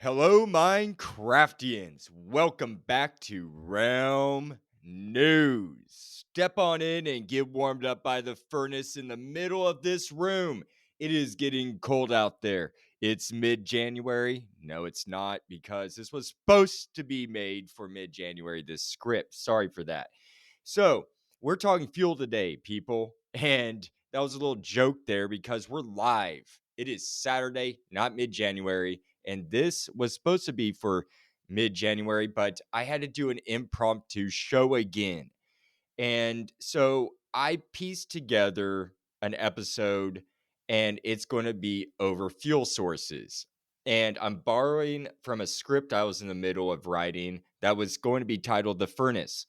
Hello, Minecraftians. Welcome back to Realm News. Step on in and get warmed up by the furnace in the middle of this room. It is getting cold out there. It's mid January. No, it's not, because this was supposed to be made for mid January, this script. Sorry for that. So, we're talking fuel today, people. And that was a little joke there because we're live. It is Saturday, not mid January. And this was supposed to be for mid January, but I had to do an impromptu show again. And so I pieced together an episode, and it's going to be over fuel sources. And I'm borrowing from a script I was in the middle of writing that was going to be titled The Furnace.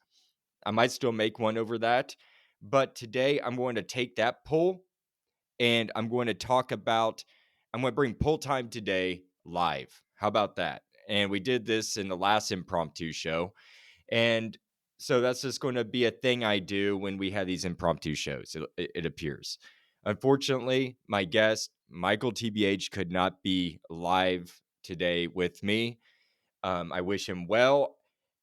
I might still make one over that. But today I'm going to take that poll and I'm going to I'm going to bring pull time today live. How about that? And we did this in the last impromptu show. And so that's just going to be a thing I do when we have these impromptu shows, it appears. Unfortunately, my guest, Michael TBH, could not be live today with me. I wish him well,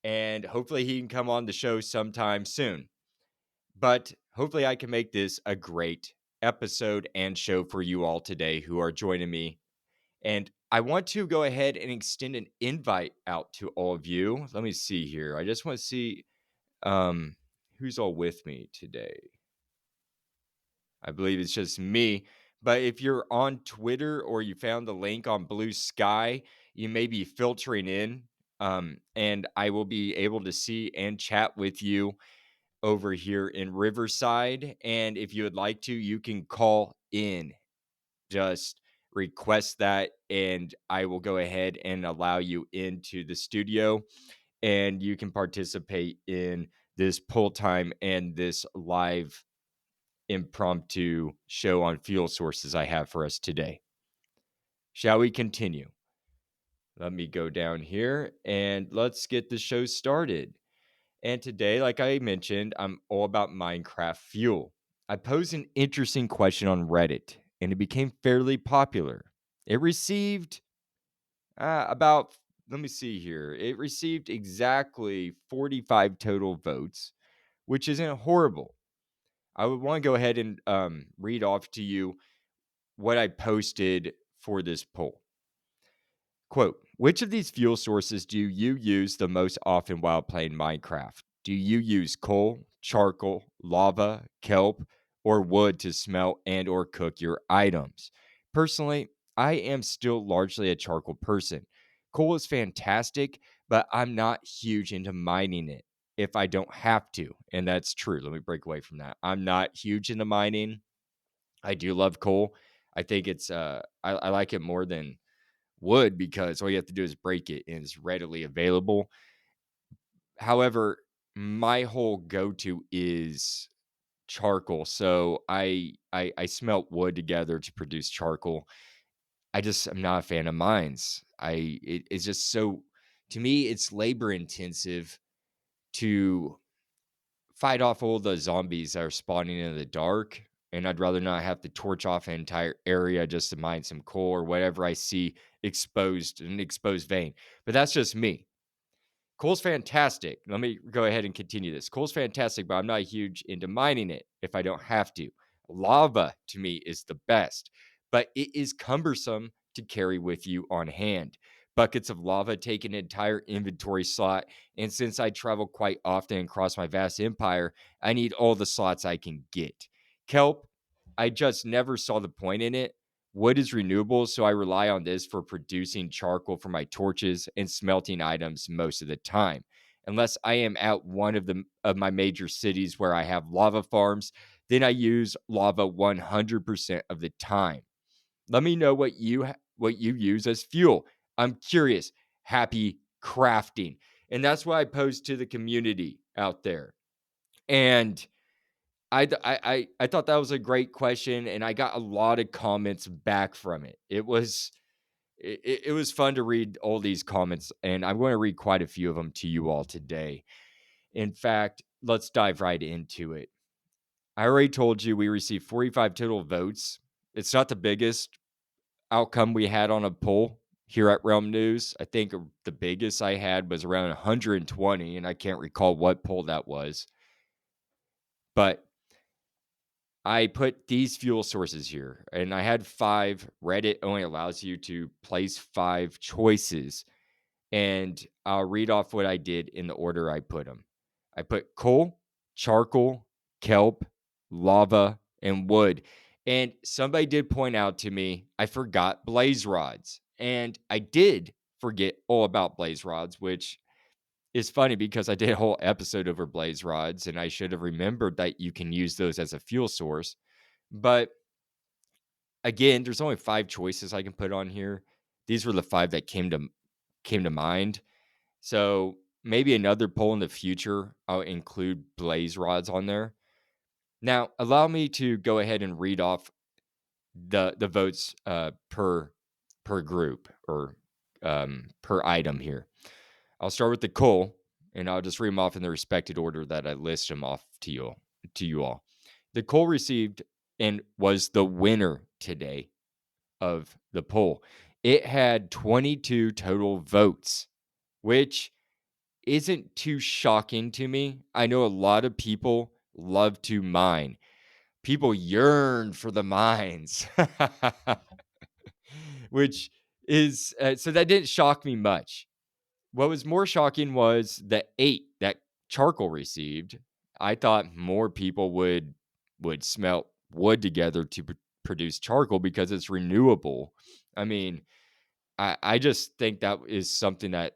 and hopefully he can come on the show sometime soon. But hopefully, I can make this a great episode and show for you all today who are joining me. And I want to go ahead and extend an invite out to all of you. Let me see here. I just want to see who's all with me today. I believe it's just me. But if you're on Twitter or you found the link on Blue Sky, you may be filtering in. And I will be able to see and chat with you over here in Riverside. And if you would like to, you can call in. Just request that, and I will go ahead and allow you into the studio, and you can participate in this pull time and this live impromptu show on fuel sources I have for us today. Shall we continue? Let me go down here and let's get the show started. And today, like I mentioned, I'm all about Minecraft fuel. I posed an interesting question on Reddit, and it became fairly popular. It received about, let me see here, it received exactly 45 total votes, which isn't horrible. I would want to go ahead and read off to you what I posted for this poll. Quote, which of these fuel sources do you use the most often while playing Minecraft? Do you use coal, charcoal, lava, kelp, or wood to smelt and or cook your items? Personally, I am still largely a charcoal person. Coal is fantastic, but I'm not huge into mining it if I don't have to. And that's true. Let me break away from that. I'm not huge into mining. I do love coal. I think I like it more than wood because all you have to do is break it and it's readily available. However, my whole go-to is charcoal. So I smelt wood together to produce charcoal. I'm not a fan of mines. It's just so, to me, it's labor intensive to fight off all the zombies that are spawning in the dark. And I'd rather not have to torch off an entire area just to mine some coal or whatever I see exposed, an exposed vein. But that's just me. Coal's fantastic. Let me go ahead and continue this. Coal's fantastic, but I'm not huge into mining it if I don't have to. Lava to me is the best, but it is cumbersome to carry with you on hand. Buckets of lava take an entire inventory slot, and since I travel quite often across my vast empire, I need all the slots I can get. Kelp, I just never saw the point in it. Wood is renewable, so I rely on this for producing charcoal for my torches and smelting items most of the time. Unless I am at one of my major cities where I have lava farms, then I use lava 100% of the time. Let me know what you use as fuel. I'm curious. Happy crafting. And that's what I posed to the community out there. And I thought that was a great question, and I got a lot of comments back from it. It was fun to read all these comments, and I'm going to read quite a few of them to you all today. In fact, let's dive right into it. I already told you we received 45 total votes. It's not the biggest outcome we had on a poll here at Realm News. I think the biggest I had was around 120, and I can't recall what poll that was. But I put these fuel sources here, and I had 5. Reddit only allows you to place 5 choices, and I'll read off what I did in the order I put them. I put coal, charcoal, kelp, lava, and wood. And somebody did point out to me I forgot blaze rods. And I did forget all about blaze rods, which is funny because I did a whole episode over blaze rods, and I should have remembered that you can use those as a fuel source. But again, there's only 5 choices I can put on here. These were the 5 that came to mind. So maybe another poll in the future, I'll include blaze rods on there. Now, allow me to go ahead and read off the votes per group or per item here. I'll start with the coal, and I'll just read them off in the respected order that I list them off to you all. The coal received and was the winner today of the poll. It had 22 total votes, which isn't too shocking to me. I know a lot of people love to mine. People yearn for the mines, which is so that didn't shock me much. What was more shocking was the 8 that charcoal received. I thought more people would smelt wood together to produce charcoal because it's renewable. I mean, I just think that is something that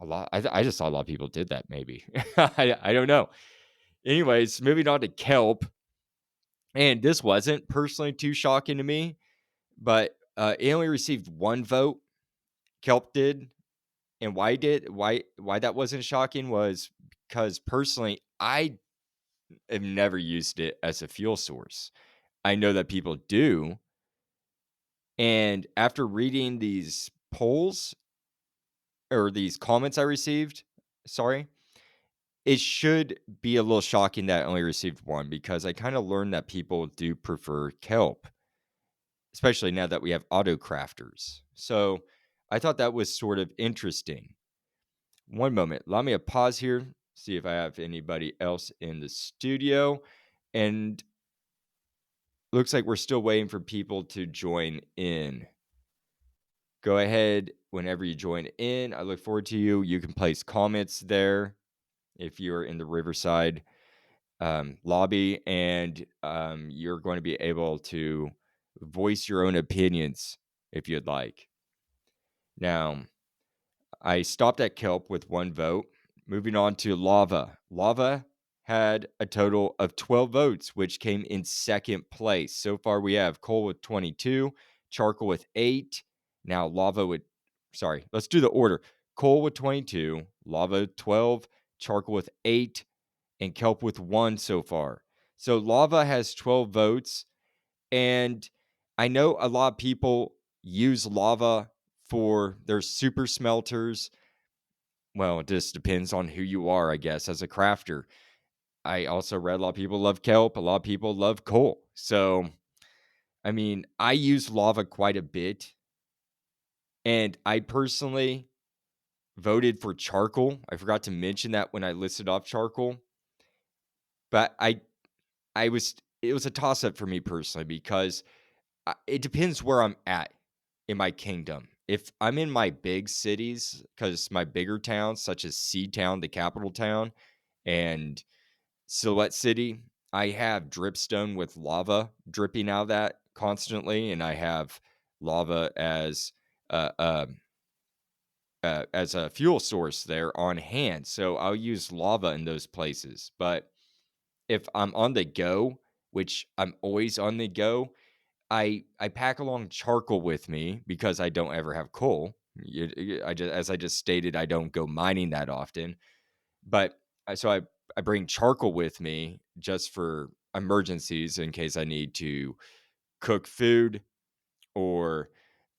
a lot. I just saw a lot of people did that. Maybe I don't know. Anyways, moving on to kelp, and this wasn't personally too shocking to me, but it only received 1 vote. Kelp did, and why that wasn't shocking was because personally I have never used it as a fuel source. I know that people do, and after reading these polls or these comments I received, sorry, it should be a little shocking that I only received 1 because I kind of learned that people do prefer kelp, especially now that we have auto crafters. So I thought that was sort of interesting. One moment. Allow me to pause here, see if I have anybody else in the studio. And looks like we're still waiting for people to join in. Go ahead whenever you join in. I look forward to you. You can place comments there if you're in the Riverside lobby, and you're going to be able to voice your own opinions if you'd like. Now, I stopped at kelp with 1 vote. Moving on to lava. Lava had a total of 12 votes, which came in second place. So far, we have coal with 22, charcoal with 8. Now, let's do the order. Coal with 22, lava 12, charcoal with 8, and kelp with 1 so far. So lava has 12 votes. And I know a lot of people use lava for their super smelters. Well, it just depends on who you are, I guess, as a crafter. I also read a lot of people love kelp, a lot of people love coal. So, I mean, I use lava quite a bit. And I personally voted for charcoal. I forgot to mention that when I listed off charcoal. But I was it was a toss up for me personally because it depends where I'm at in my kingdom. If I'm in my big cities, because my bigger towns, such as Seed Town, the capital town, and Silhouette City, I have dripstone with lava dripping out of that constantly, and I have lava uh, uh, as a fuel source there on hand. So I'll use lava in those places. But if I'm on the go, which I'm always on the go, I pack along charcoal with me because I don't ever have coal. As I just stated, I don't go mining that often, but I bring charcoal with me just for emergencies in case I need to cook food or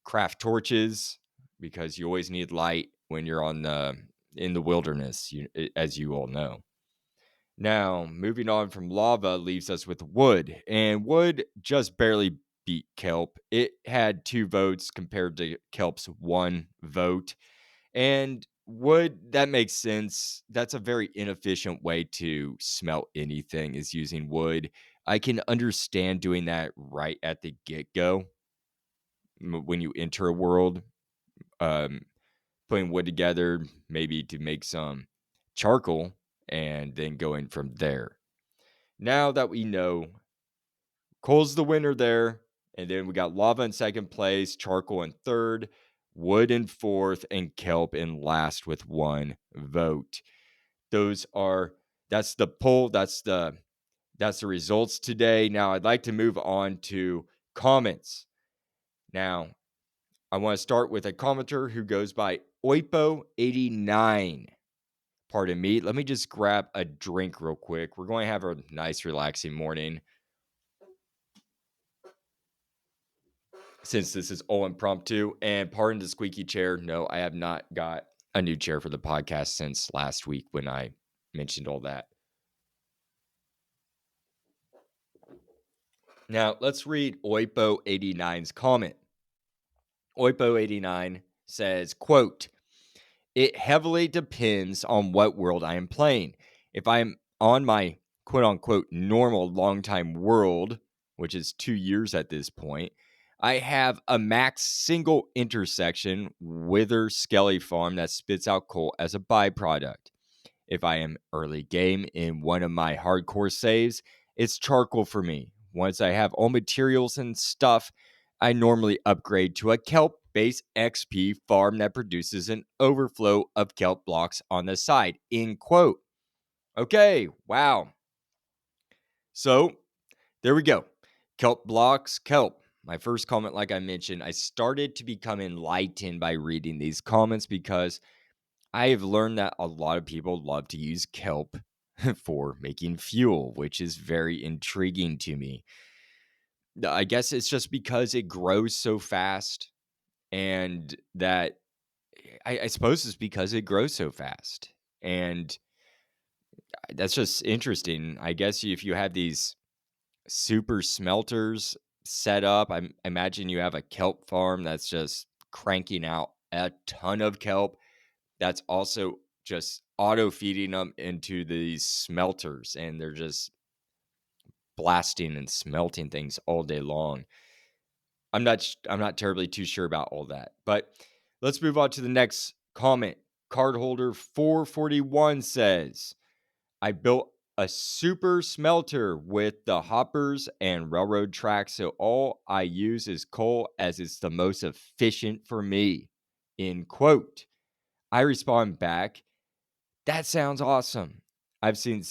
craft torches because you always need light when you're in the wilderness, as you all know. Now, moving on from lava leaves us with wood, and wood just barely beat kelp. It had 2 votes compared to kelp's 1 vote. And wood, that makes sense. That's a very inefficient way to smelt anything, is using wood. I can understand doing that right at the get-go when you enter a world, um, putting wood together, maybe to make some charcoal, and then going from there. Now that we know coal's the winner there, and then we got lava in second place, charcoal in third, wood in fourth, and kelp in last with 1 vote. Those are that's the poll. That's the results today. Now I'd like to move on to comments. Now I want to start with a commenter who goes by Oipo89. Pardon me. Let me just grab a drink real quick. We're going to have a nice, relaxing morning. Since this is all impromptu, and pardon the squeaky chair. No, I have not got a new chair for the podcast since last week when I mentioned all that. Now, let's read Oipo89's comment. Oipo89 says, quote, "It heavily depends on what world I am playing. If I am on my quote unquote normal long time world, which is 2 years at this point, I have a max single intersection wither skelly farm that spits out coal as a byproduct. If I am early game in one of my hardcore saves, it's charcoal for me. Once I have all materials and stuff, I normally upgrade to a kelp based XP farm that produces an overflow of kelp blocks on the side." End quote. Okay, wow. So there we go. Kelp blocks, kelp. My first comment, like I mentioned, I started to become enlightened by reading these comments because I have learned that a lot of people love to use kelp for making fuel, which is very intriguing to me. I guess it's just because it grows so fast, and that I suppose it's because it grows so fast. And that's just interesting. I guess if you have these super smelters set up, I imagine you have a kelp farm that's just cranking out a ton of kelp that's also just auto feeding them into these smelters, and they're just blasting and smelting things all day long. I'm not terribly too sure about all that. But let's move on to the next comment. Cardholder 441 says, "I built a super smelter with the hoppers and railroad tracks, so all I use is coal as it's the most efficient for me." End quote. I respond back, "That sounds awesome. I've seen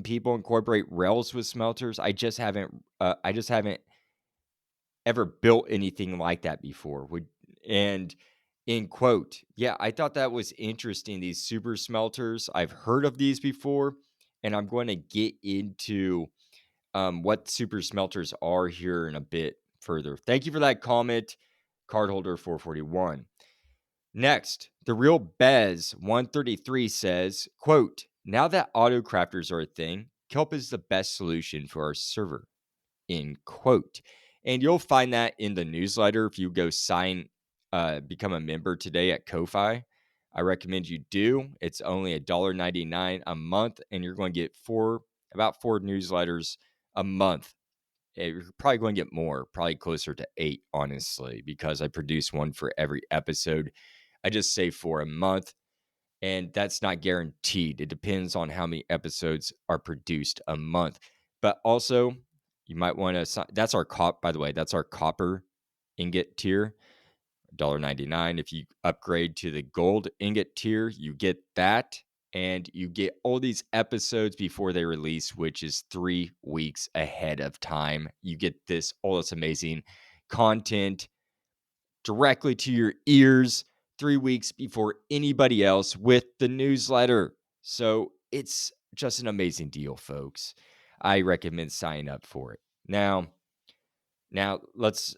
people incorporate rails with smelters. I just haven't ever built anything like that before." And in quote, yeah, I thought that was interesting. These super smelters, I've heard of these before, and I'm going to get into what super smelters are here in a bit further. Thank you for that comment, cardholder 441. Next, the real Bez 133 says, quote, "Now that auto crafters are a thing, kelp is the best solution for our server." End quote. And you'll find that in the newsletter if you go become a member today at Ko-Fi. I recommend you do. It's only $1.99 a month, and you're going to get about four newsletters a month. You're probably going to get more, probably closer to 8, honestly, because I produce one for every episode. I just say for a month, and that's not guaranteed. It depends on how many episodes are produced a month. But also, you might want to, that's our by the way, that's our copper ingot tier, $1.99. If you upgrade to the gold ingot tier, you get that. And you get all these episodes before they release, which is 3 weeks ahead of time. You get all this amazing content directly to your ears 3 weeks before anybody else with the newsletter. So it's just an amazing deal, folks. I recommend signing up for it. Now let's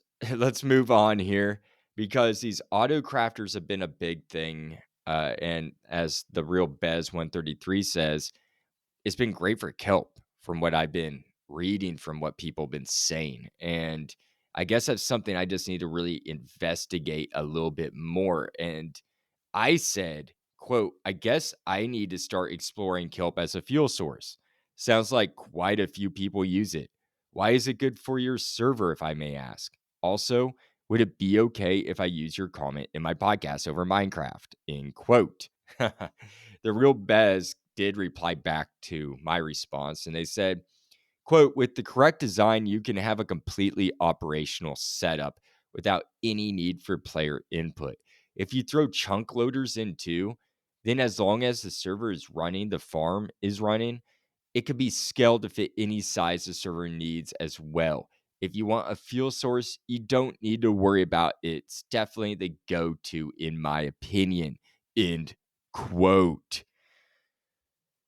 move on here, because these auto crafters have been a big thing. And as the real Bez 133 says, it's been great for kelp from what I've been reading, from what people have been saying. And I guess that's something I just need to really investigate a little bit more. And I said, quote, I guess I need to start exploring kelp as a fuel source. Sounds like quite a few people use it. Why is it good for your server, if I may ask? Also, would it be okay if I use your comment in my podcast over Minecraft? End quote. The real Bez did reply back to my response, and they said, quote, with the correct design, you can have a completely operational setup without any need for player input. If you throw chunk loaders in too, then as long as the server is running, the farm is running, it could be scaled to fit any size the server needs as well. If you want a fuel source, you don't need to worry about it. It's definitely the go to, in my opinion. End quote.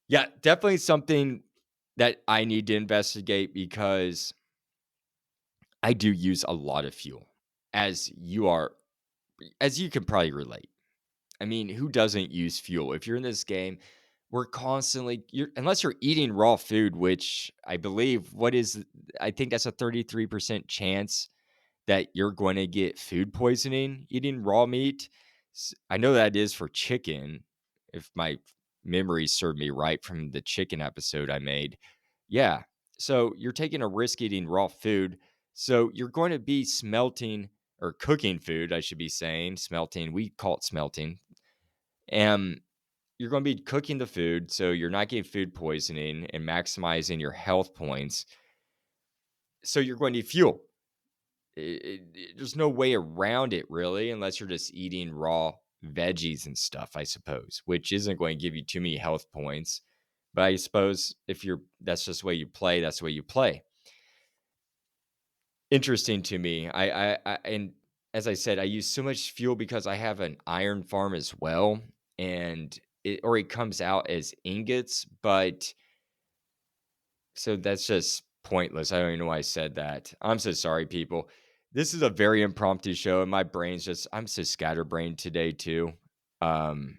Yeah, definitely something that I need to investigate because I do use a lot of fuel, as as you can probably relate. I mean, who doesn't use fuel? If you're in this game, we're constantly unless you're eating raw food, which I believe I think that's a 33% chance that you're going to get food poisoning eating raw meat. I know that is for chicken, if my memories serve me right from the chicken episode I made. Yeah. So you're taking a risk eating raw food. So you're going to be smelting or cooking food, I should be saying. Smelting. We call it smelting. And you're going to be cooking the food. So you're not getting food poisoning and maximizing your health points. So you're going to need fuel. There's no way around it really, unless you're just eating raw veggies and stuff, I suppose, which isn't going to give you too many health points. But I suppose if that's just the way you play, that's the way you play. Interesting to me. And as I said, I use so much fuel because I have an iron farm as well, and it comes out as ingots, but so that's just pointless. I don't even know why I said that. I'm so sorry, people. This is a very impromptu show, and my brain's I'm so scatterbrained today too. Um,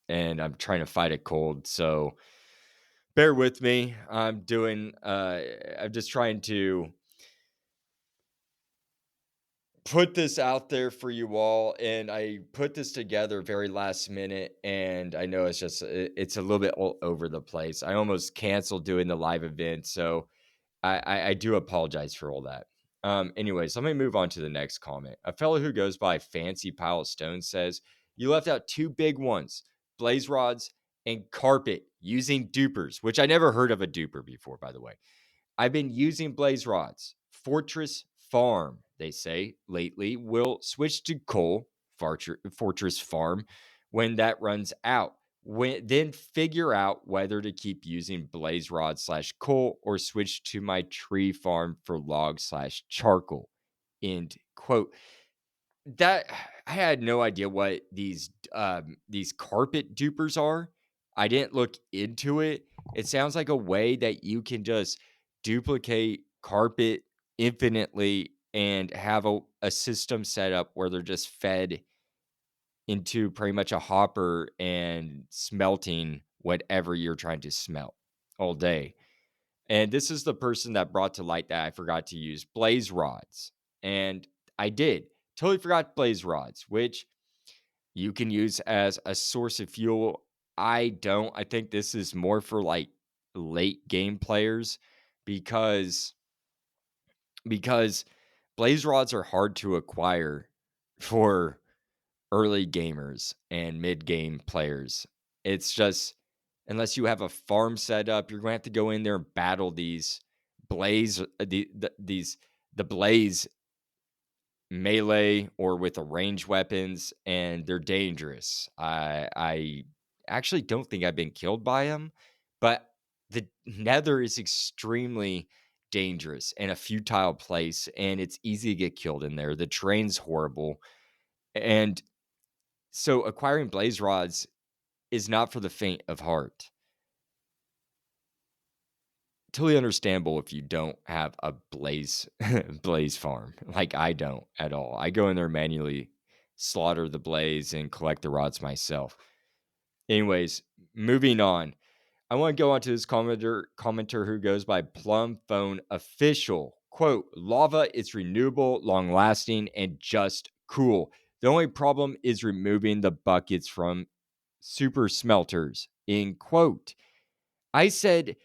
and I'm trying to fight a cold, so bear with me. I'm just trying to put this out there for you all, and I put this together very last minute, and I know it's a little bit all over the place. I almost canceled doing the live event, so I do apologize for all that. Anyways, let me move on to the next comment. A fellow who goes by Fancy Pile of Stones says, you left out two big ones, blaze rods and carpet using dupers, which I never heard of a duper before, by the way. I've been using blaze rods. Fortress Farm, they say, lately will switch to coal, Fortress Farm, when that runs out. Then figure out whether to keep using blaze rod / coal or switch to my tree farm for log / charcoal. End quote. That I had no idea what these carpet dupers are. I didn't look into it. It sounds like a way that you can just duplicate carpet infinitely and have a system set up where they're just fed into pretty much a hopper and smelting whatever you're trying to smelt all day. And this is the person that brought to light that I forgot to use blaze rods. And I did. Totally forgot blaze rods, which you can use as a source of fuel. I don't. I think this is more for like late game players because because blaze rods are hard to acquire for early gamers and mid game players. It's just unless you have a farm set up, you're going to have to go in there and battle these blaze the blaze melee or with a range weapons, and they're dangerous. I actually don't think I've been killed by them, but the nether is extremely dangerous and a futile place, and it's easy to get killed in there. The terrain's horrible, and so acquiring blaze rods is not for the faint of heart. Totally understandable if you don't have a blaze farm. Like I don't at all. I go in there manually, slaughter the blaze, and collect the rods myself. Anyways, moving on. I want to go on to this commenter who goes by Plum Phone Official. quote, lava is renewable, long lasting, and just cool. The only problem is removing the buckets from super smelters, end quote. I said,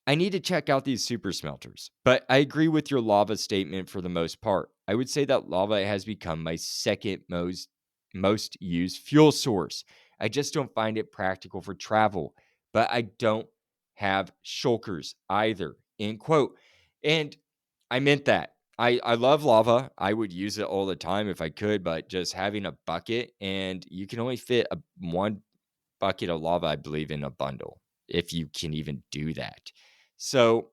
I need to check out these super smelters, but I agree with your lava statement for the most part. I would say that lava has become my second most used fuel source. I just don't find it practical for travel, but I don't have shulkers either. End quote. And I meant that. I love lava. I would use it all the time if I could, but just having a bucket and you can only fit one bucket of lava, I believe, in a bundle, if you can even do that. So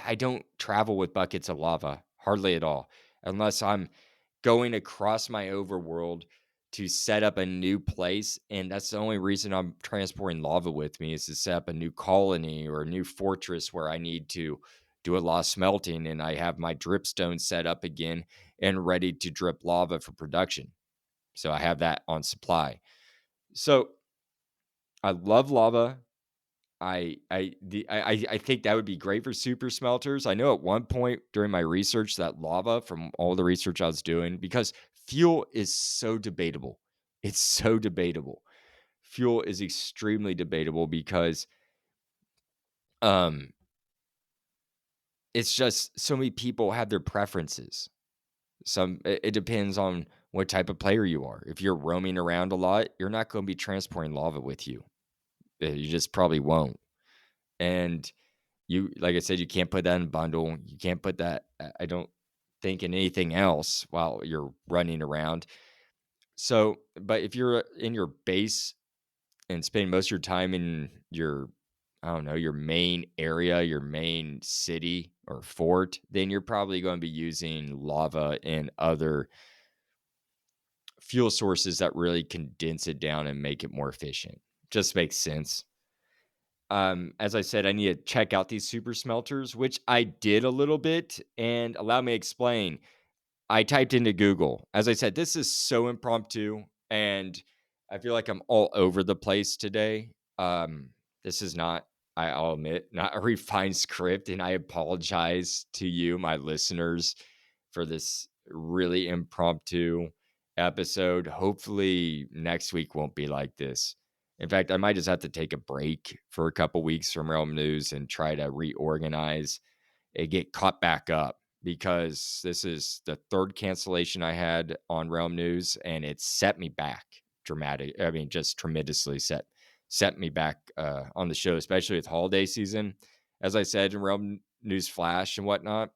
I don't travel with buckets of lava hardly at all, unless I'm going across my overworld to set up a new place. And that's the only reason I'm transporting lava with me is to set up a new colony or a new fortress where I need to do a lot of smelting. And I have my dripstone set up again and ready to drip lava for production. So I have that on supply. So I love lava. I think that would be great for super smelters. I know at one point during my research that lava, from all the research I was doing, because fuel is so debatable. It's so debatable. Fuel is extremely debatable because um it's just so many people have their preferences. It depends on what type of player you are. If you're roaming around a lot, you're not going to be transporting lava with you. You just probably won't. And you, like I said, you can't put that in a bundle. You can't put that, I don't think, in anything else while you're running around. So, but if you're in your base and spend most of your time in your, I don't know, your main area, your main city or fort, then you're probably going to be using lava and other fuel sources that really condense it down and make it more efficient. Just makes sense. As I said, I need to check out these super smelters, which I did a little bit. And allow me to explain. I typed into Google. As I said, this is so impromptu, and I feel like I'm all over the place today. This is not, I'll admit, not a refined script, and I apologize to you, my listeners, for this really impromptu episode. Hopefully, next week won't be like this. In fact, I might just have to take a break for a couple weeks from Realm News and try to reorganize and get caught back up, because this is the third cancellation I had on Realm News, and it set me back just tremendously set me back on the show, especially with holiday season. As I said in Realm News Flash and whatnot,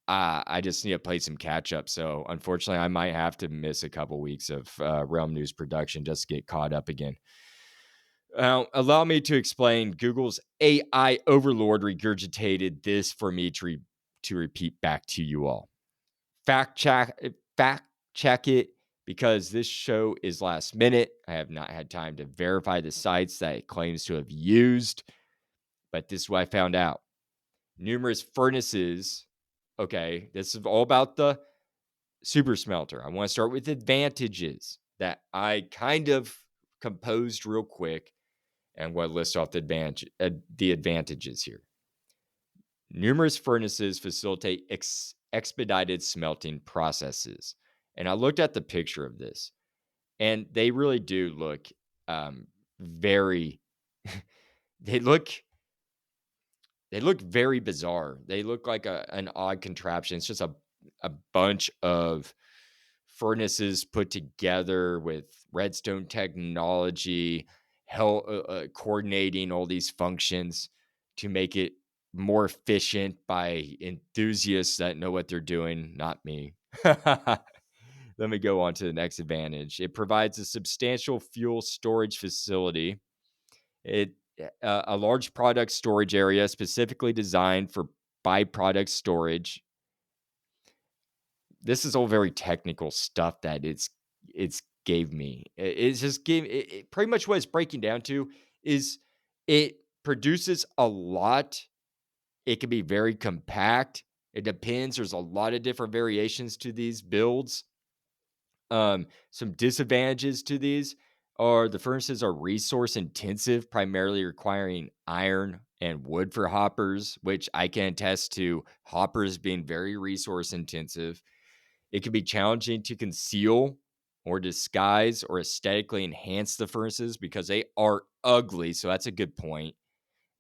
I just need to play some catch up. So unfortunately, I might have to miss a couple weeks of Realm News production just to get caught up again. Allow me to explain. Google's AI overlord regurgitated this for me to repeat back to you all. Fact check it, because this show is last minute. I have not had time to verify the sites that it claims to have used, but this is what I found out. Numerous furnaces. Okay, this is all about the super smelter. I want to start with advantages that I kind of composed real quick, and we'll list off the advantages here. Numerous furnaces facilitate expedited smelting processes. And I looked at the picture of this, and they really do look very, they look very bizarre. They look like an odd contraption. It's just a bunch of furnaces put together with redstone technology, coordinating all these functions to make it more efficient by enthusiasts that know what they're doing, not me. Let me go on to the next advantage. It provides a substantial fuel storage facility. It a large product storage area specifically designed for byproduct storage. This is all very technical stuff that it's gave me. It's just pretty much what it's breaking down to is it produces a lot. It can be very compact. It depends. There's a lot of different variations to these builds. Some disadvantages to these The furnaces are resource intensive, primarily requiring iron and wood for hoppers, which I can attest to hoppers being very resource intensive. It can be challenging to conceal or disguise or aesthetically enhance the furnaces because they are ugly. So that's a good point.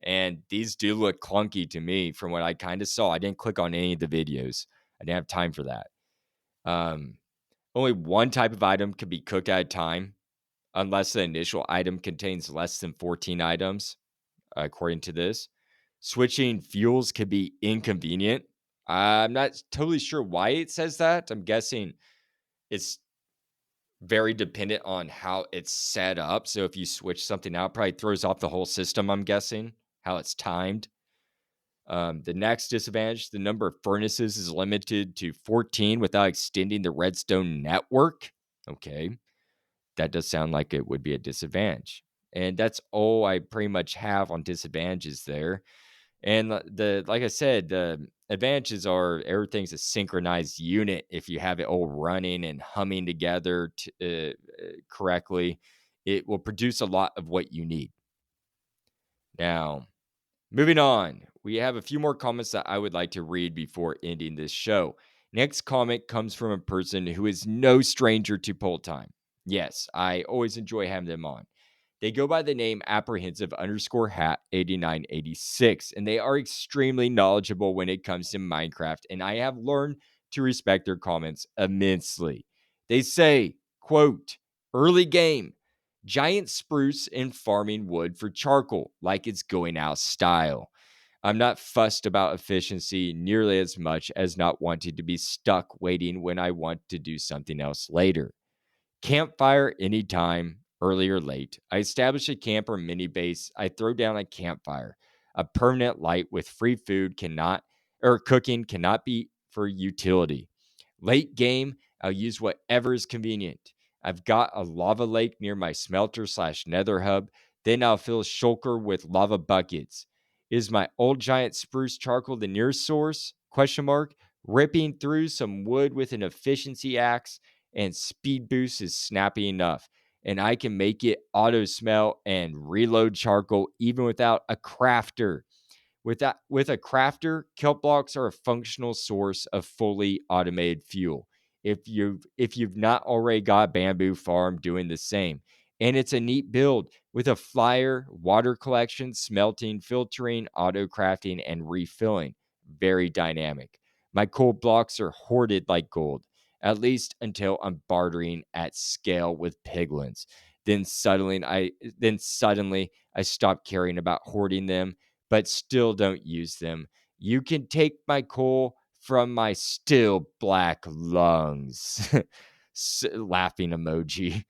And these do look clunky to me from what I kind of saw. I didn't click on any of the videos. I didn't have time for that. Um, Only one type of item can be cooked at a time unless the initial item contains less than 14 items, according to this. Switching fuels can be inconvenient. I'm not totally sure why it says that. I'm guessing it's very dependent on how it's set up. So if you switch something out, probably throws off the whole system, I'm guessing, how it's timed. The next disadvantage, the number of furnaces is limited to 14 without extending the redstone network. Okay. That does sound like it would be a disadvantage. And that's all I pretty much have on disadvantages there. And the like I said, the advantages are everything's a synchronized unit. If you have it all running and humming together correctly, it will produce a lot of what you need. Now, moving on, we have a few more comments that I would like to read before ending this show. Next comment comes from a person who is no stranger to poll time. Yes, I always enjoy having them on. They go by the name apprehensive underscore hat 8986, and they are extremely knowledgeable when it comes to Minecraft, and I have learned to respect their comments immensely. They say, quote, early game, giant spruce and farming wood for charcoal, like it's going out of style. I'm not fussed about efficiency nearly as much as not wanting to be stuck waiting when I want to do something else later. Campfire anytime, early or late. I establish a camp or mini base. I throw down a campfire. A permanent light with free food cannot, or cooking cannot be for utility. Late game, I'll use whatever is convenient. I've got a lava lake near my smelter slash nether hub. Then I'll fill a shulker with lava buckets. Is my old giant spruce charcoal the nearest source? Question mark. Ripping through some wood with an efficiency axe and speed boost is snappy enough. And I can make it auto smell and reload charcoal even without a crafter. With a crafter, kelp blocks are a functional source of fully automated fuel. If you've not already got a bamboo farm doing the same. And it's a neat build with a flyer, water collection, smelting, filtering, auto crafting, and refilling. Very dynamic. My coal blocks are hoarded like gold, at least until I'm bartering at scale with piglins. Then suddenly I stop caring about hoarding them, but still don't use them. You can take my coal from my still black lungs. Laughing emoji.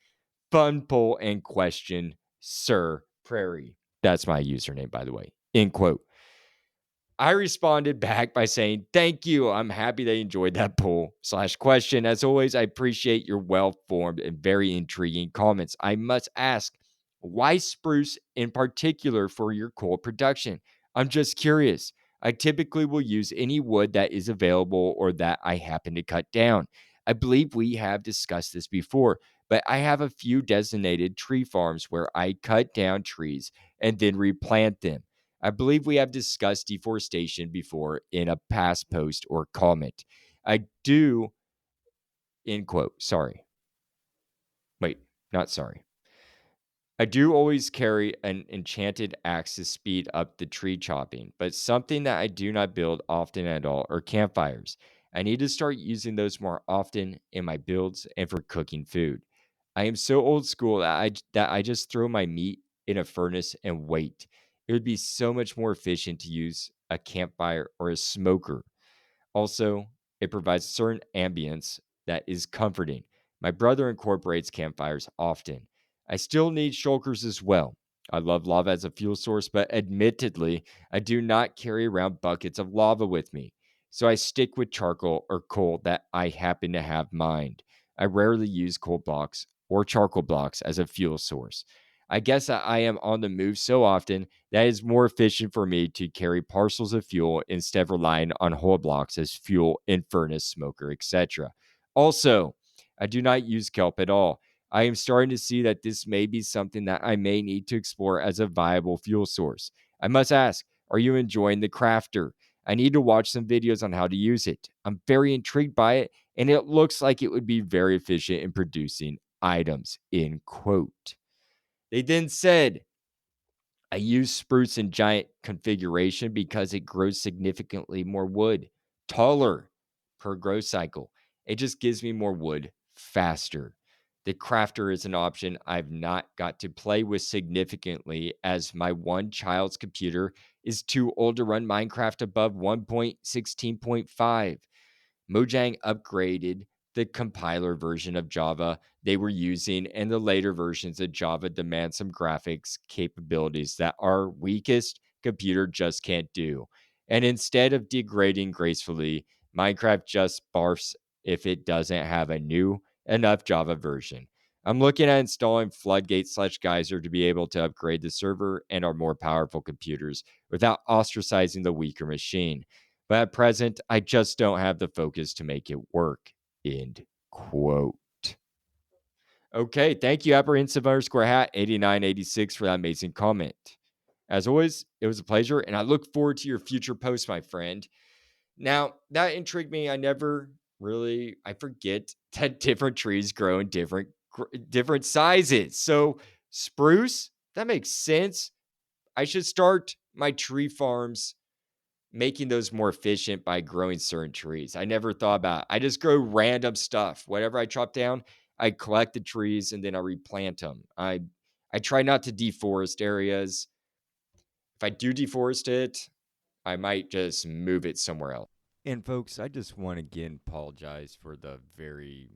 Fun poll and question, Sir Prairie. That's my username, by the way. End quote. I responded back by saying, thank you. I'm happy they enjoyed that poll slash question. As always, I appreciate your well-formed and very intriguing comments. I must ask, why spruce in particular for your coal production? I'm just curious. I typically will use any wood that is available or that I happen to cut down. I believe we have discussed this before, but I have a few designated tree farms where I cut down trees and then replant them. I believe we have discussed deforestation before in a past post or comment. I do, end quote. Sorry. Wait, not sorry. I do always carry an enchanted axe to speed up the tree chopping, but something that I do not build often at all are campfires. I need to start using those more often in my builds and for cooking food. I am so old school that I just throw my meat in a furnace and wait. It would be so much more efficient to use a campfire or a smoker. Also, it provides certain ambience that is comforting. My brother incorporates campfires often. I still need shulkers as well. I love lava as a fuel source, but admittedly, I do not carry around buckets of lava with me. So I stick with charcoal or coal that I happen to have mined. I rarely use coal blocks or charcoal blocks as a fuel source. I guess that I am on the move so often that is more efficient for me to carry parcels of fuel instead of relying on whole blocks as fuel in furnace, smoker, etc. Also, I do not use kelp at all. I am starting to see that this may be something that I may need to explore as a viable fuel source. I must ask, are you enjoying the crafter? I need to watch some videos on how to use it. I'm very intrigued by it, and it looks like it would be very efficient in producing items, end quote. They then said, I use spruce in giant configuration because it grows significantly more wood, taller per growth cycle. It just gives me more wood faster. The crafter is an option I've not got to play with significantly, as my one child's computer is too old to run Minecraft above 1.16.5. Mojang upgraded the compiler version of Java they were using, and the later versions of Java demand some graphics capabilities that our weakest computer just can't do. And instead of degrading gracefully, Minecraft just barfs if it doesn't have a new enough Java version. I'm looking at installing Floodgate slash Geyser to be able to upgrade the server and our more powerful computers without ostracizing the weaker machine. But at present, I just don't have the focus to make it work. End quote. Okay, thank you, apprehensive underscore hat 8986 for that amazing comment. As always, it was a pleasure, and I look forward to your future posts, my friend. Now, that intrigued me. I forget that different trees grow in different sizes. So, spruce, that makes sense. I should start my tree farms making those more efficient by growing certain trees. I never thought about it. I just grow random stuff. Whatever I chop down, I collect the trees and then I replant them. I try not to deforest areas. If I do deforest it, I might just move it somewhere else. And folks, I just want to again apologize for the very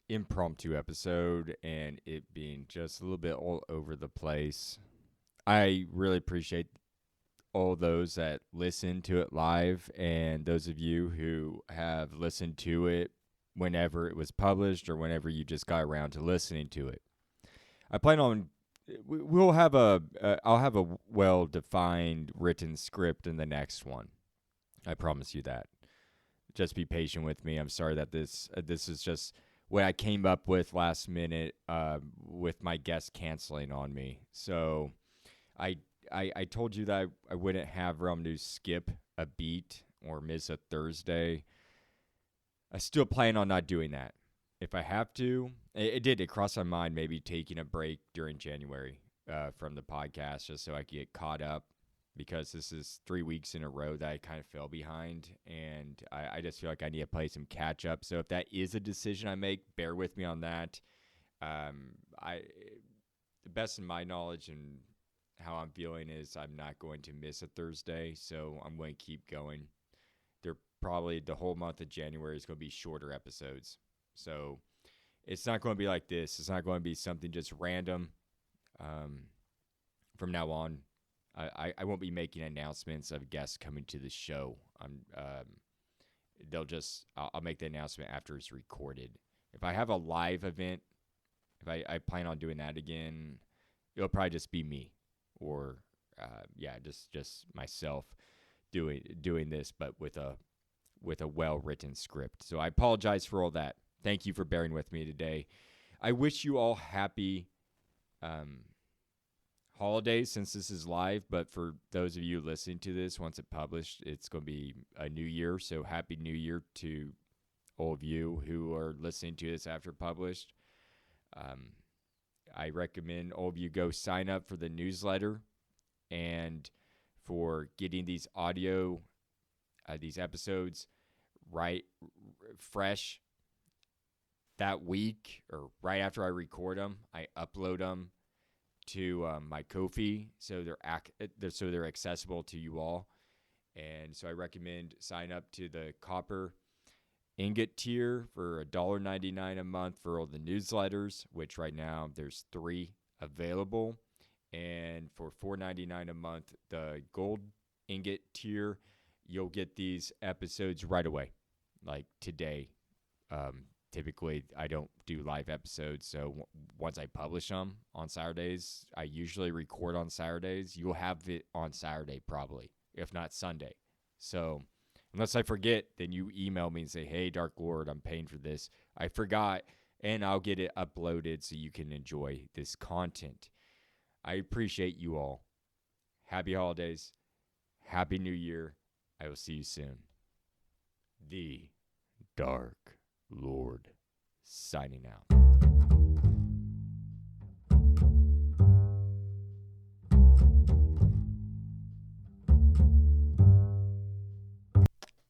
impromptu episode and it being just a little bit all over the place. I really appreciate all those that listen to it live and those of you who have listened to it whenever it was published or whenever you just got around to listening to it. I plan on we'll have I'll have a well-defined written script in the next one. I promise you that. Just be patient with me. I'm sorry that this is just what I came up with last minute with my guest canceling on me. So I told you that I wouldn't have Realm News skip a beat or miss a Thursday. I still plan on not doing that. If I have to, it crossed my mind maybe taking a break during January from the podcast just so I could get caught up, because this is 3 weeks in a row that I kind of fell behind, and I just feel like I need to play some catch up. So if that is a decision I make, bear with me on that. The best in my knowledge and how I'm feeling is I'm not going to miss a Thursday, so I'm going to keep going. They're probably the whole month of January is going to be shorter episodes. So it's not going to be like this. It's not going to be something just random. From now on, I won't be making announcements of guests coming to the show. I'll make the announcement after it's recorded. If I have a live event, if I plan on doing that again, it'll probably just be me, or just myself doing this, but with a well-written script. So I apologize for all that. Thank you for bearing with me today. I wish you all happy holidays since this is live, but for those of you listening to this, once it's published, it's going to be a new year. So happy new year to all of you who are listening to this after published. I recommend all of you go sign up for the newsletter and for getting these these episodes fresh that week or right after I record them. I upload them to my Ko-fi, so they're accessible to you all. And so I recommend sign up to the Copper Ingot tier for $1.99 a month for all the newsletters, which right now there's 3 available. And for $4.99 a month, the Gold Ingot tier, you'll get these episodes right away, like today. Typically, I don't do live episodes, so once I publish them on Saturdays, I usually record on Saturdays. You'll have it on Saturday probably, if not Sunday. So unless I forget, then you email me and say, hey, Dark Lord, I'm paying for this. I forgot, and I'll get it uploaded so you can enjoy this content. I appreciate you all. Happy holidays. Happy New Year. I will see you soon. The Dark Lord signing out.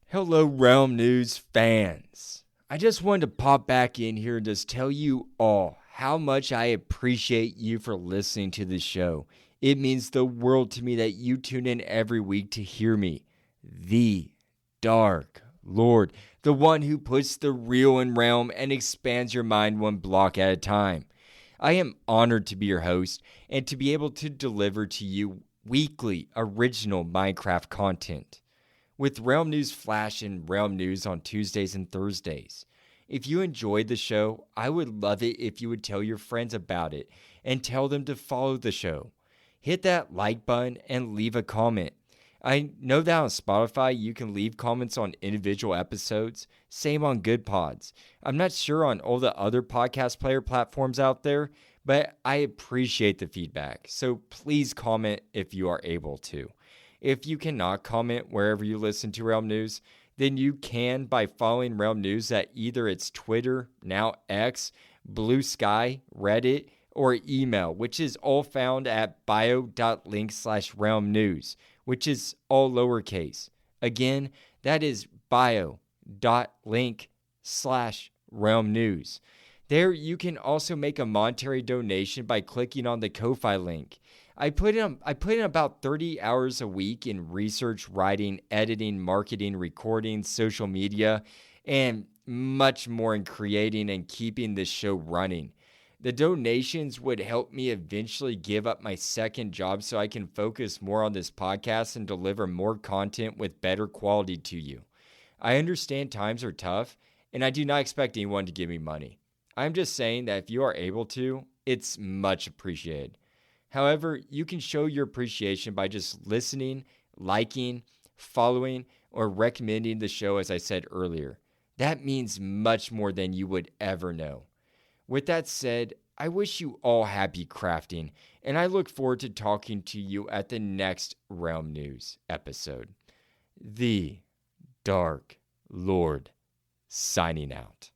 Hello, Realm News fans. I just wanted to pop back in here and just tell you all how much I appreciate you for listening to the show. It means the world to me that you tune in every week to hear me, the Dark Lord, the one who puts the real in realm and expands your mind one block at a time. I am honored to be your host and to be able to deliver to you weekly original Minecraft content, with Realm News Flash and Realm News on Tuesdays and Thursdays. If you enjoyed the show, I would love it if you would tell your friends about it and tell them to follow the show. Hit that like button and leave a comment. I know that on Spotify you can leave comments on individual episodes, same on Good Pods. I'm not sure on all the other podcast player platforms out there, but I appreciate the feedback, so please comment if you are able to. If you cannot comment wherever you listen to Realm News, then you can by following Realm News at either its Twitter, now X, Blue Sky, Reddit, or email, which is all found at bio.link/Realm News, which is all lowercase. Again, that is bio.link/Realm News. There you can also make a monetary donation by clicking on the Ko-Fi link. I put in about 30 hours a week in research, writing, editing, marketing, recording, social media, and much more in creating and keeping this show running. The donations would help me eventually give up my second job so I can focus more on this podcast and deliver more content with better quality to you. I understand times are tough, and I do not expect anyone to give me money. I'm just saying that if you are able to, it's much appreciated. However, you can show your appreciation by just listening, liking, following, or recommending the show, as I said earlier. That means much more than you would ever know. With that said, I wish you all happy crafting, and I look forward to talking to you at the next Realm News episode. The Dark Lord signing out.